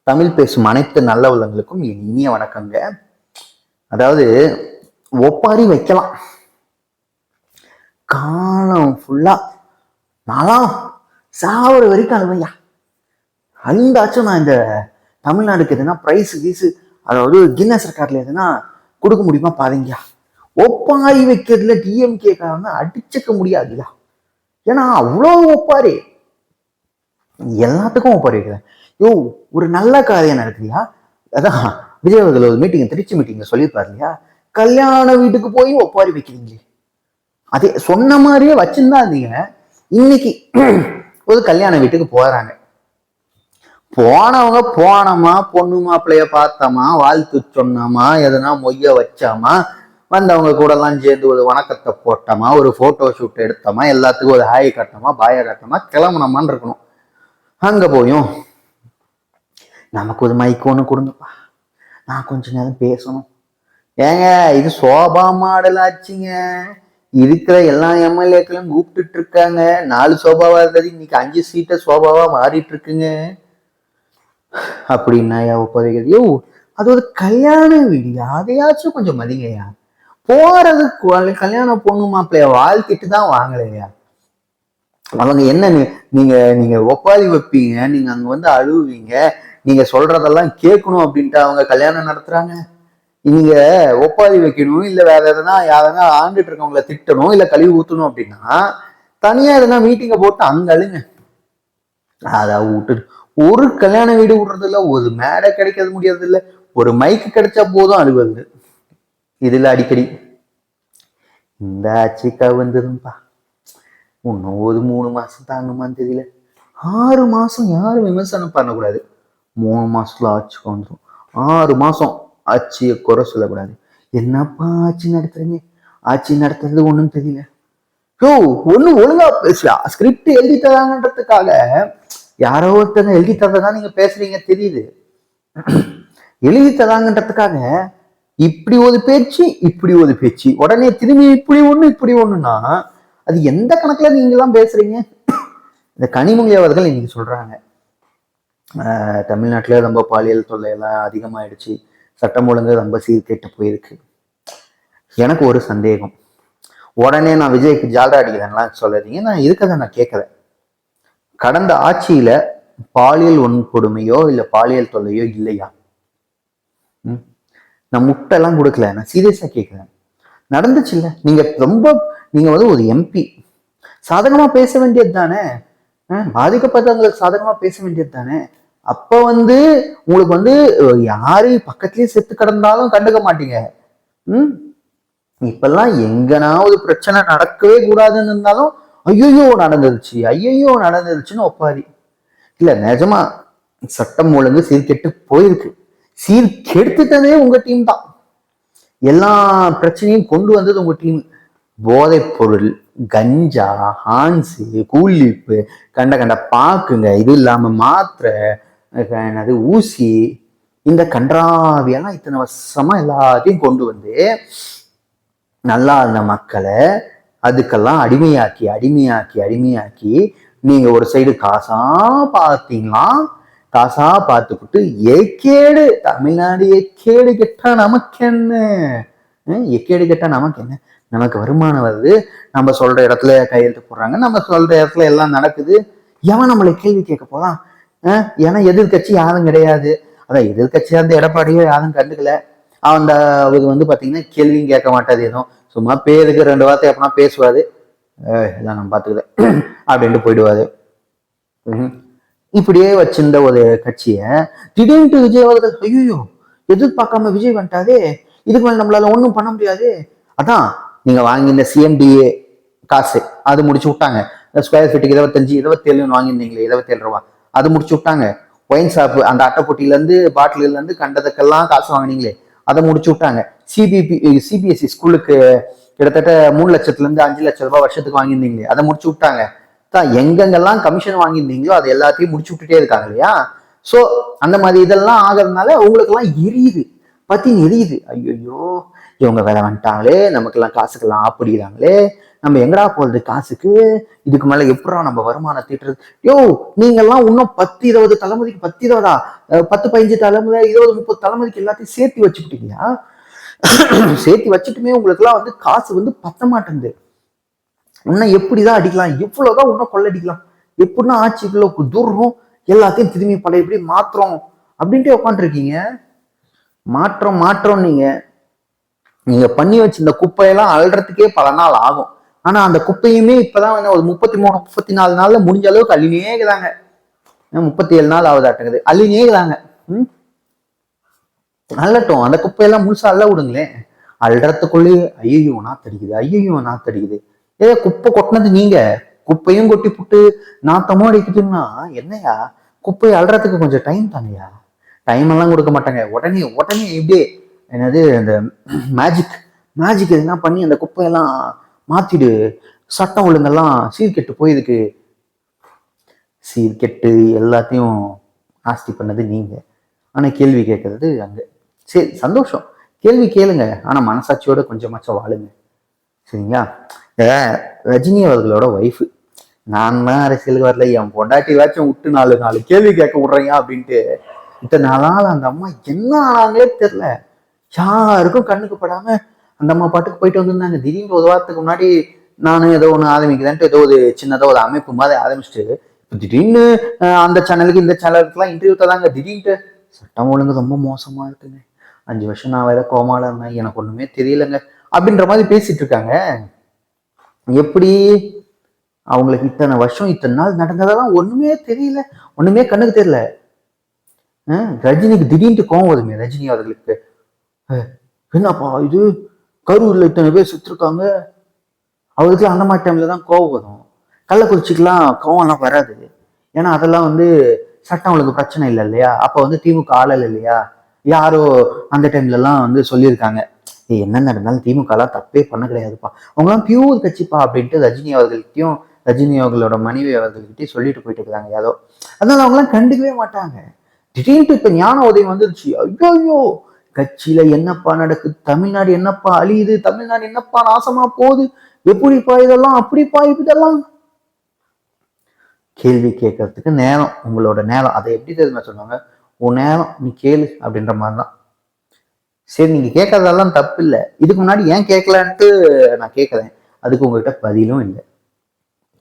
தமிழ் பேசும் அனைத்து நல்ல உள்ளங்களுக்கும் என் இனிய வணக்கங்க. அதாவது ஒப்பாரி வைக்கலாம் காலம் ஃபுல்லா நாளாம் சாவர வரைக்கும் அழுவையா அழுந்தாச்சும் நான் இந்த தமிழ்நாடுக்கு எதுனா பிரைஸ் கீஸு, அதாவது கின்னஸ் ரெக்கார்ட்ல எதுனா கொடுக்க முடியுமா பாருங்கயா. ஒப்பாரி வைக்கிறதுல டிஎம்கே காரங்க அடிச்சுக்க முடியாதுயா. ஏன்னா அவ்வளோ ஒப்பாரி எல்லாத்துக்கும் ஒப்பாரி வைக்கிறேன். யோ ஒரு நல்ல காரியம் நடக்குதுயா. அதான் விஜய் அவர்கள் ஒரு மீட்டிங், திருச்சி மீட்டிங்ல சொல்லியிருப்பாரு இல்லையா, கல்யாண வீட்டுக்கு போய் ஒப்பாரி வைக்கிறீங்களே. அதே சொன்ன மாதிரியே வச்சிருந்தா இருந்தீங்க. இன்னைக்கு ஒரு கல்யாண வீட்டுக்கு போறாங்க. போனவங்க போனோமா, பொண்ணு மாப்பிள்ளைய பார்த்தோமா, வாழ்த்து சொன்னோமா, எதனா மொய்ய வச்சாமா, வந்தவங்க கூட எல்லாம் சேர்ந்து ஒரு வணக்கத்தை போட்டோமா, ஒரு போட்டோ ஷூட் எடுத்தோமா, எல்லாத்துக்கும் ஒரு ஹாய் கட்டணுமா, பாய கட்டணுமா, கிளம்பணுமான்னு இருக்கணும். அங்க போயும் நமக்கு ஒரு மைக் ஒன்று கொடுங்கப்பா, நான் கொஞ்ச நேரம் பேசணும். ஏங்க இது சோபா மாடல் ஆச்சுங்க. இருக்கிற எல்லா எம்எல்ஏக்களும் கூப்பிட்டு இருக்காங்க. 4 சோபாவா இருந்தது இன்னைக்கு 5 சீட்டை சோபாவா மாறிட்டு இருக்குங்க. அப்படின்னா ஒப்பதைகள் யோ அது ஒரு கல்யாண வீடியா, அதையாச்சும் கொஞ்சம் மதிங்கய்யா. போறது கல்யாண பொண்ணு மாப்பிள்ளைய வாழ்த்திட்டு தான் வாங்கலையா. அவங்க என்ன நீங்க நீங்க ஒப்பாரி வைப்பீங்க, நீங்க அங்க வந்து அழுவீங்க, நீங்க சொல்றதெல்லாம் கேட்கணும் அப்படின்ட்டு அவங்க கல்யாணம் நடத்துறாங்க. நீங்க ஒப்பாரி வைக்கணும், இல்ல வேற எதனா யாரனா ஆண்டுட்டு இருக்கவங்கள திட்டணும், இல்ல கழுவி ஊத்தணும் அப்படின்னா தனியா எதனா மீட்டிங்கை போட்டு அங்க அழுங்க. அதை விட்டுட்டு ஒரு கல்யாண வீடு விடுறது இல்ல, ஒரு மேடை கிடைக்கிறது முடியாது இல்ல, ஒரு மைக்கு கிடைச்சா போதும் அழுவது. இதுல அடிக்கடி இந்த ஆட்சிக்கா வந்துருப்பா, இன்னும் ஒரு 3 மாசம் தாங்குமான்னு தெரியல. 6 மாசம் யாரும் விமர்சனம் பண்ணக்கூடாது. 3 மாசத்துல ஆட்சிக்கு வந்துடும். 6 மாசம் ஆட்சியை குறை சொல்லக்கூடாது. என்னப்பா ஆட்சி நடத்துறீங்க, ஆட்சி நடத்துறது ஒண்ணும் தெரியல. யோ ஒண்ணு ஒழுங்கா பேசுயா. ஸ்கிரிப்ட் எழுதி தராங்கன்றதுக்காக யாரோ ஒருத்தங்க எழுதி தரதான் நீங்க பேசுறீங்க தெரியுது. எழுதி தராங்கன்றதுக்காக இப்படி ஒரு பேச்சு, இப்படி ஒரு பேச்சு, உடனே திரும்பி இப்படி ஒண்ணுன்னா அது எந்த கணக்குல நீங்க எல்லாம் பேசுறீங்க? இந்த கனிமொழி அவர்கள் இன்னைக்கு சொல்றாங்க, தமிழ்நாட்டுல ரொம்ப பாலியல் தொல்லையெல்லாம் அதிகமாயிடுச்சு, சட்டம் ஒழுங்கு ரொம்ப சீர்கேட்டு போயிருக்கு. எனக்கு ஒரு சந்தேகம், உடனே நான் விஜய்க்கு ஜால்ரா அடிக்கிறேன்லாம் சொல்லாதீங்க, நான் இருக்கதை நான் கேட்கறேன். கடந்த ஆட்சியில பாலியல் வன்கொடுமையோ இல்ல பாலியல் தொல்லையோ இல்லையா? நான் முட்டெல்லாம் கொடுக்கல, நான் சீரியஸா கேட்கிறேன். நடந்துச்சு இல்ல? நீங்க வந்து ஒரு எம்பி, சாதகமா பேச வேண்டியது தானே, பாதிக்கப்பட்டவங்களுக்கு சாதகமா பேச வேண்டியது தானே. அப்ப வந்து உங்களுக்கு வந்து யாரு பக்கத்துலயே செத்து கிடந்தாலும் கண்டுக்க மாட்டீங்க. இப்பெல்லாம் எங்கன்னா ஒரு பிரச்சனை நடக்கவே கூடாதுன்னு இருந்தாலும் ஐயோ நடந்துருச்சுன்னு ஒப்பாரி. இல்ல நிஜமா சட்டம் ஒழுங்கு சீர்கெட்டு போயிருக்கு. சீர்கெடுத்துட்டதே உங்க டீம் தான். எல்லா பிரச்சனையும் கொண்டு வந்தது உங்க டீம். போதைப் பொருள், கஞ்சா, ஹான்ஸு, கூலிப்பு, கண்ட பாக்குங்க, இது இல்லாம மாத்திரை, என்னது ஊசி, இந்த கன்றாவியெல்லாம் இத்தனை வருஷமா எல்லாத்தையும் கொண்டு வந்து நல்லா இருந்த மக்களை அதுக்கெல்லாம் அடிமையாக்கி நீங்க ஒரு சைடு காசா பார்த்தீங்களா, காசா பார்த்துக்கிட்டு ஏக்கேடு தமிழ்நாடு எக்கேடு கெட்டா நமக்கு என்ன, எக்கேடு கெட்டா நமக்கு என்ன, நமக்கு வருமானம் வருது, நம்ம சொல்ற இடத்துல கையெழுத்து போடுறாங்க, நம்ம சொல்ற இடத்துல எல்லாம் நடக்குது, எவன் நம்மளை கேள்வி கேட்க போலாம்? ஏன்னா எதிர்கட்சி யாரும் கிடையாது. அதான் எதிர்கட்சியா இருந்த எடப்பாடியோ யாரும் கண்டுக்கல. அவர் வந்து பாத்தீங்கன்னா கேள்வியும் கேட்க மாட்டாது, எதுவும் சும்மா பேருக்கு 2 வார்த்தை எப்பனா பேசுவாரு, எல்லாம் நம்ம பாத்துக்கல அப்படின்ட்டு போயிடுவாரு. இப்படியே வச்சிருந்த ஒரு கட்சிய திடீர்னு விஜய் அவர்கள் ஐயோ எதிர்பார்க்காம விஜய் வந்துட்டாதே, இதுக்கு மேல நம்மளால ஒண்ணும் பண்ண முடியாது. அதான் நீங்க வாங்கியிருந்த சிஎம்டிஏ காசு அது முடிச்சு விட்டாங்க. ஸ்கொயர் ஃபீட்டுக்கு 27 வாங்கியிருந்தீங்களே 27 ரூபா, அது முடிச்சு விட்டாங்க. ஒயின் ஷாப் அந்த அட்டைப்பொட்டியில இருந்து பாட்டில இருந்து கண்டதுக்கெல்லாம் காசு வாங்கினீங்களே அதை முடிச்சு விட்டாங்க. சிபிஎஸ்சி ஸ்கூலுக்கு கிட்டத்தட்ட 3 லட்சத்துல இருந்து 5 லட்சம் ரூபாய் வருஷத்துக்கு வாங்கியிருந்தீங்களே அதை முடிச்சு விட்டாங்க. எங்கெங்கெல்லாம் கமிஷன் வாங்கியிருந்தீங்களோ அது எல்லாத்தையும் முடிச்சு விட்டுட்டே இருக்காங்க இல்லையா. சோ அந்த மாதிரி இதெல்லாம் ஆகிறதுனால உங்களுக்கு எல்லாம் எரியுது, எரியுது. ஐயோ இவங்க வேலை வந்துட்டாங்களே, நமக்கெல்லாம் காசுக்கெல்லாம் ஆப்பிடுறாங்களே, நம்ம எங்கடா போறது காசுக்கு, இதுக்கு மேல எப்படா நம்ம வருமானம் தீட்டுறது. யோ, நீங்கெல்லாம் இன்னும் 10-20 தலைமுறைக்கு, 10-20 10-15 தலைமுறை, 20-30 தலைமுறைக்கு எல்லாத்தையும் சேர்த்து வச்சுக்கிட்டீங்க. சேர்த்து வச்சுட்டுமே உங்களுக்கு எல்லாம் வந்து காசு வந்து பத்த மாட்டேங்குது. இன்னும் எப்படிதான் அடிக்கலாம், எவ்வளவுதான் இன்னும் கொள்ளடிக்கலாம், எப்படின்னா ஆட்சிக்குள்ள தூரம் எல்லாத்தையும் திரும்பி பழையபடி மாத்திரம் அப்படின்ட்டு உட்காந்துருக்கீங்க. மாற்றம் மாற்றம் நீங்க நீங்க பண்ணி வச்சு இந்த குப்பையெல்லாம் அல்றதுக்கே பல நாள் ஆகும். ஆனா அந்த குப்பையுமே இப்பதான் ஒரு 33-34 நாள்ல முடிஞ்ச அளவுக்கு அள்ளினேக்குதாங்க. 37 நாள் ஆகுதாட்டுங்குது, அள்ளினேக்குதாங்க. அள்ளட்டும், அந்த குப்பையெல்லாம் முழுசா அள்ள விடுங்களேன். அல்றதுக்குள்ளேயே ஐயோ நாத்தடிக்குது, ஐயோ நாத்தடிக்குது. ஏதோ குப்பை கொட்டினது நீங்க, குப்பையும் கொட்டி புட்டு நாத்தமும் அடிக்குதுன்னா என்னையா, குப்பையை அல்றதுக்கு கொஞ்சம் டைம் தாங்கய்யா. டைம் எல்லாம் கொடுக்க மாட்டாங்க, உடனே உடனே இப்படியே என்னது இந்த மேஜிக் எதுனா பண்ணி அந்த குப்பையெல்லாம் மாத்திடு, சட்டம் ஒழுங்கெல்லாம் சீர்கெட்டு போயிருக்கு. சீர்கெட்டு எல்லாத்தையும் ஆஸ்தி பண்ணது நீங்க, ஆனா கேள்வி கேட்கறது அங்க. சரி சந்தோஷம், கேள்வி கேளுங்க, ஆனா மனசாட்சியோட கொஞ்சமாச்சும் வாழுங்க. சரிங்களா? ரஜினி அவர்களோட ஒய்ஃபு, நான் தான் அரசியலுக்கு வரல, என் பொண்டாட்டிவாச்சும் விட்டு 4 கேள்வி கேட்க விடுறீங்க அப்படின்ட்டு இத்தனை நாளால் அந்த அம்மா என்ன ஆனாங்களே தெரியல. யாருக்கும் கண்ணுக்கு படாம அந்த அம்மா பாட்டுக்கு போயிட்டு வந்திருந்தாங்க. திடீர்னு ஒரு வாரத்துக்கு முன்னாடி நானும் ஏதோ ஒன்று ஆரம்பிக்குதான்ட்டு ஏதோ ஒரு சின்னதாக ஒரு அமைப்பு மாதிரி ஆரம்பிச்சுட்டு திடீர்னு அந்த சேனலுக்கு இந்த சேனலுக்குலாம் இன்டர்வியூ தராங்க. திடீர்னு சட்டம் ஒழுங்கு ரொம்ப மோசமா இருக்குங்க, 5 வருஷம் நான் வேற கோமால இருந்தேன், எனக்கு ஒண்ணுமே தெரியலங்க அப்படின்ற மாதிரி பேசிட்டு இருக்காங்க. எப்படி அவங்களுக்கு இத்தனை வருஷம் இத்தனை நாள் நடந்ததெல்லாம் ஒண்ணுமே தெரியல, ஒண்ணுமே கண்ணுக்கு தெரியல. ரஜினிக்கு திடீர்னு கோவம் வருமே, ரஜினி அவர்களுக்கு என்னப்பா இது, கரூர்ல இத்தனை பேர் சுத்திருக்காங்க, அவருக்கு அந்த மாதிரி டைம்ல தான் கோவம் வரும். கள்ளக்குறிச்சிக்கெல்லாம் கோவம்லாம் வராது, ஏன்னா அதெல்லாம் வந்து சட்டம் ஒழுங்கு பிரச்சனை இல்லை இல்லையா. அப்ப வந்து திமுக ஆளல் இல்லையா, யாரோ அந்த டைம்ல எல்லாம் வந்து சொல்லியிருக்காங்க, என்ன நடந்தாலும் திமுக எல்லாம் தப்பே பண்ண கிடையாதுப்பா, அவங்களாம் பியூர் கட்சிப்பா அப்படின்ட்டு ரஜினி அவர்கள்கிட்டையும் ரஜினி அவர்களோட மனைவி அவர்கள்கிட்டயும் சொல்லிட்டு போயிட்டு இருக்காங்க யாரோ. அதனால அவங்களாம் கண்டுக்கவே மாட்டாங்க. திடீர்னு இப்ப ஞான உதயம் வந்துருச்சு, ஐயோ கட்சியில என்னப்பா நடக்குது, தமிழ்நாடு என்னப்பா அழியுது, தமிழ்நாடு என்னப்பா நாசமா போகுது, எப்படிப்பா இதெல்லாம், அப்படிப்பா இதெல்லாம். கேள்வி கேட்கறதுக்கு நேரம், உங்களோட நேரம், அதை எப்படி தெரியுமா சொல்லுவாங்க, உன் நேரம் நீ கேளு அப்படின்ற மாதிரிதான். சரி, நீங்க கேட்கறதெல்லாம் தப்பு இல்லை, இதுக்கு முன்னாடி ஏன் கேட்கலான்ட்டு நான் கேட்கறேன், அதுக்கு உங்ககிட்ட பதிலும் இல்லை,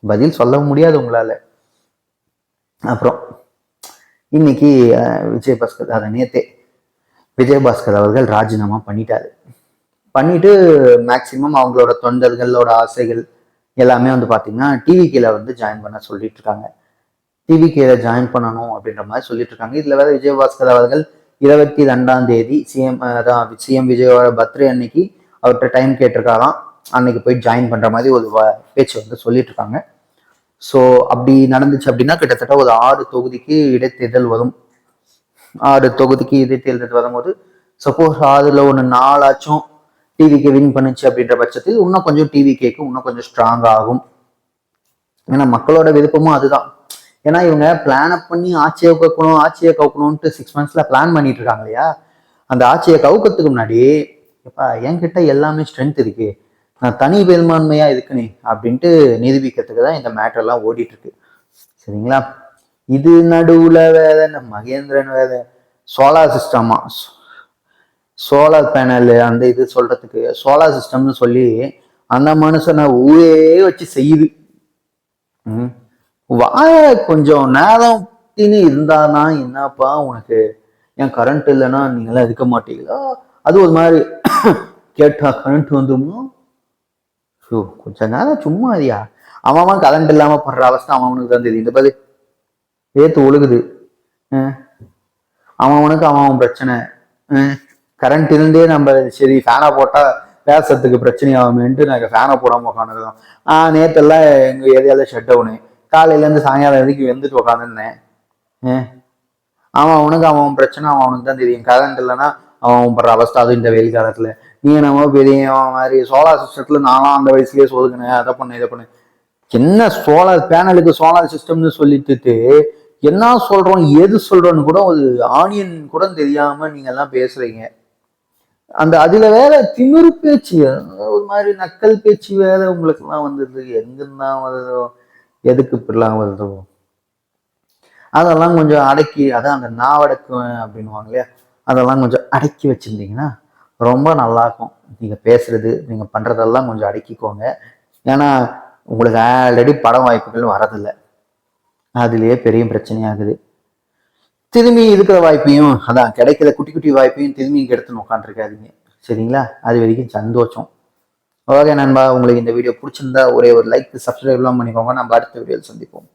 பதில் சொல்ல முடியாது உங்களால. அப்புறம் இன்னைக்கு விஜயபாஸ்கர், அதை நேத்தே விஜயபாஸ்கர் அவர்கள் ராஜினாமா பண்ணிட்டாரு. பண்ணிட்டு மேக்சிமம் அவங்களோட தொண்டர்களோட ஆசைகள் எல்லாமே வந்து பாத்தீங்கன்னா டிவிகேல வந்து ஜாயின் பண்ண சொல்லிட்டு இருக்காங்க. டிவிகேல ஜாயின் பண்ணணும் அப்படின்ற மாதிரி சொல்லிட்டு இருக்காங்க. இதுல வேற விஜயபாஸ்கர் அவர்கள் 22ஆம் தேதி சிஎம் விஜயோட பர்த்டே அன்னைக்கு அவர்கிட்ட டைம் கேட்டிருக்காராம், அன்னைக்கு போய் ஜாயின் பண்ற மாதிரி ஒரு பேச்சு வந்து சொல்லிட்டு இருக்காங்க. ஸோ அப்படி நடந்துச்சு அப்படின்னா கிட்டத்தட்ட ஒரு 6 தொகுதிக்கு இடைத்தேர்தல் வரும். 6 தொகுதிக்கு இடைத்தேர்தல் வரும்போது சப்போஸ் அதுல ஒன்று 4 டிவிக்கு வின் பண்ணுச்சு அப்படின்ற பட்சத்தில் இன்னும் கொஞ்சம் டிவிகேக்கு இன்னும் கொஞ்சம் ஸ்ட்ராங் ஆகும். ஏன்னா மக்களோட விருப்பமும் அதுதான். ஏன்னா இவங்க பிளான் அப் பண்ணி ஆட்சியை கவுக்கணும்ட்டு 6 monthsல பிளான் பண்ணிட்டு இருக்காங்க இல்லையா. அந்த ஆட்சியை கவுக்கிறதுக்கு முன்னாடி எப்பா என்கிட்ட எல்லாமே ஸ்ட்ரென்த் இருக்கு, நான் தனி பெரும்பான்மையா இருக்குனே அப்படின்ட்டு நிரூபிக்கிறதுக்கு தான் இந்த மேட்டர் எல்லாம் ஓடிட்டு இருக்கு. சரிங்களா? இது நடுவுல வேற மகேந்திரன் வேற சோலார் சிஸ்டமா, சோலார் பேனல் அந்த இது சொல்றதுக்கு சோலார் சிஸ்டம்னு சொல்லி அந்த மனுஷனை ஊரே வச்சு செய்யுது. வாய கொஞ்சம் நேரம் இருந்தானா என்னப்பா உனக்கு, ஏன் கரண்ட் இல்லைன்னா நீங்களாம் இருக்க மாட்டீங்களா, அது ஒரு மாதிரி கேட்டா கரண்ட் வந்துருமோ, கொஞ்ச நேரம் சும்மா அதியா, அவன் கரண்ட் இல்லாம படுற அவஸ்தை அவனுக்கு தான் தெரியும். இந்த பதில் ஏத்து ஒழுகுது, அவனுக்கு அவன் பிரச்சனை. கரண்ட் இருந்தே நம்ம சரி ஃபேனை போட்டா பேசுறதுக்கு பிரச்சனை ஆகுமேன்ட்டு நாங்கள் ஃபேனை போடாம உட்காந்துருக்கோம். நேற்றெல்லாம் எங்க ஏரியாவில் ஷட் டவுனு, காலையிலேருந்து சாயங்காலம் வரைக்கும் வெந்துட்டு உட்காந்துருந்தேன். அவனுக்கு அவன் பிரச்சனை அவனுக்கு தான் தெரியும். கரண்ட் இல்லைன்னா அவன் படுற அவஸ்தை, அது இந்த வெயில் காலத்துல. நீ நம்ம பெரிய மாதிரி சோலார் சிஸ்டத்துல நானும் அந்த வயசுலயே சொல்லுங்கண்ணே, அதை பண்ணு இதை பண்ணு. என்ன சோலார் பேனலுக்கு சோலார் சிஸ்டம்னு சொல்லிட்டு என்ன சொல்றோம் எது சொல்றோன்னு கூட ஒரு ஆனியன் கூட தெரியாம நீங்க எல்லாம் பேசுறீங்க. அதுல வேற திமிரு பேச்சு, ஒரு மாதிரி நக்கல் பேச்சு வேற உங்களுக்கு எல்லாம் வந்தது. எங்கெல்லாம் வருதோ, எதுக்கு இப்படிலாம் வருதோ, அதெல்லாம் கொஞ்சம் அடக்கி, அதான் அந்த நாவடக்கு அப்படின்னுவாங்க இல்லையா, அதெல்லாம் கொஞ்சம் அடக்கி வச்சிருந்தீங்கன்னா ரொம்ப நல்லா இருக்கும். நீங்க பேசுறது, நீங்க பண்றதெல்லாம் கொஞ்சம் அடக்கிக்கோங்க. ஏன்னா உங்களுக்கு ஆல்ரெடி படம் வாய்ப்புகள் வரதில்லை, அதுலயே பெரிய பிரச்சனையாகுது. திரும்பி இருக்கிற வாய்ப்பையும், அதான் கிடைக்கிற குட்டி குட்டி வாய்ப்பையும் திரும்பி இங்க எடுத்து உட்காந்துருக்காதீங்க. சரிங்களா? அது வரைக்கும் சந்தோஷம். ஓகே நண்பா, உங்களுக்கு இந்த வீடியோ பிடிச்சிருந்தா ஒரே ஒரு லைக், சப்ஸ்கிரைப் எல்லாம் பண்ணிக்கோங்க. நம்ம அடுத்த வீடியோவில் சந்திப்போம்.